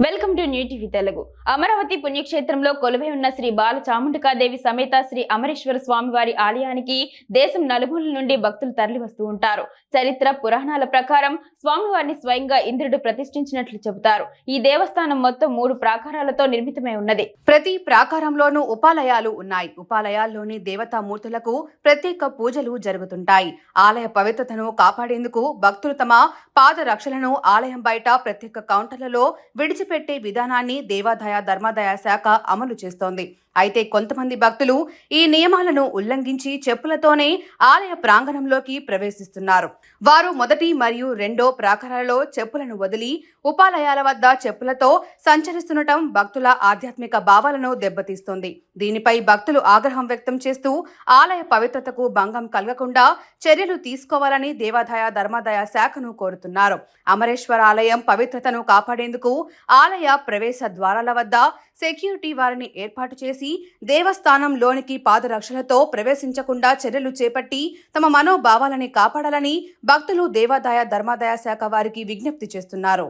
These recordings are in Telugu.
Welcome to new TV Telugu. Amaravati పుణ్యక్షేత్రంలో కొలువై ఉన్న శ్రీ బాల చాముండికాదేవి సమేత శ్రీ అమరేశ్వర స్వామివారి ఆలయానికి దేశం నలుమూలల నుండి భక్తులు తరలి వస్తూ ఉంటారు. చరిత్ర పురాణాల ప్రకారం స్వామివారిని స్వయంగా ఇంద్రుడు ప్రతిష్ఠించినట్లు చెబుతారు. ఈ దేవస్థానం మొత్తం 3 ప్రాకారాలతో నిర్మితమై ఉన్నది. ప్రతి ప్రాకారంలోనూ ఉపాలయాలు ఉన్నాయి. ఉపాలయాల్లోని దేవతామూర్తులకు ప్రత్యేక పూజలు జరుగుతుంటాయి. ఆలయ పవిత్రతను కాపాడేందుకు భక్తులు తమ పాదరక్షలను ఆలయం బయట ప్రత్యేక కౌంటర్లలో విడిచిపెట్టే విధానాన్ని దేవాదాయ ధర్మాదాయ శాఖ అమలు చేస్తోంది. అయితే కొంతమంది భక్తులు ఈ నియమాలను ఉల్లంఘించి చెప్పులతోనే ఆలయ ప్రాంగణంలోకి ప్రవేశిస్తున్నారు. వారు మొదటి మరియు రెండో ప్రాకారాలలో చెప్పులను వదిలి ఉపాలయాల వద్ద చెప్పులతో సంచరిస్తుండటం భక్తుల ఆధ్యాత్మిక భావాలను దెబ్బతీస్తుంది. దీనిపై భక్తులు ఆగ్రహం వ్యక్తం చేస్తూ ఆలయ పవిత్రతకు భంగం కలగకుండా చర్యలు తీసుకోవాలని దేవాదాయ ధర్మాదాయ శాఖను కోరుతున్నారు. అమరేశ్వర ఆలయం పవిత్రతను కాపాడేందుకు ఆలయ ప్రవేశ ద్వారాల వద్ద సెక్యూరిటీ వారిని ఏర్పాటు చేసి దేవస్థానంలోనికి పాదరక్షలతో ప్రవేశించకుండా చర్యలు చేపట్టి తమ మనోభావాలని కాపాడాలని భక్తులు దేవాదాయ ధర్మాదాయ శాఖ వారికి విజ్ఞప్తి చేస్తున్నారు.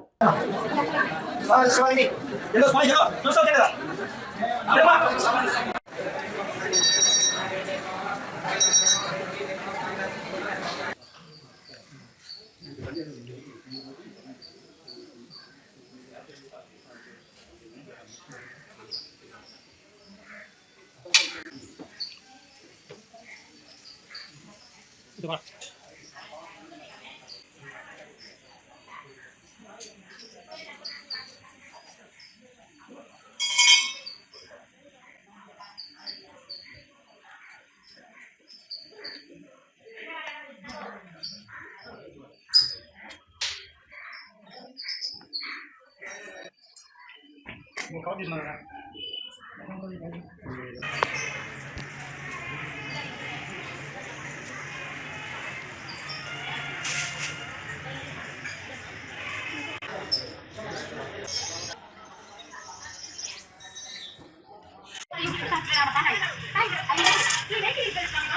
Mau kau di mana?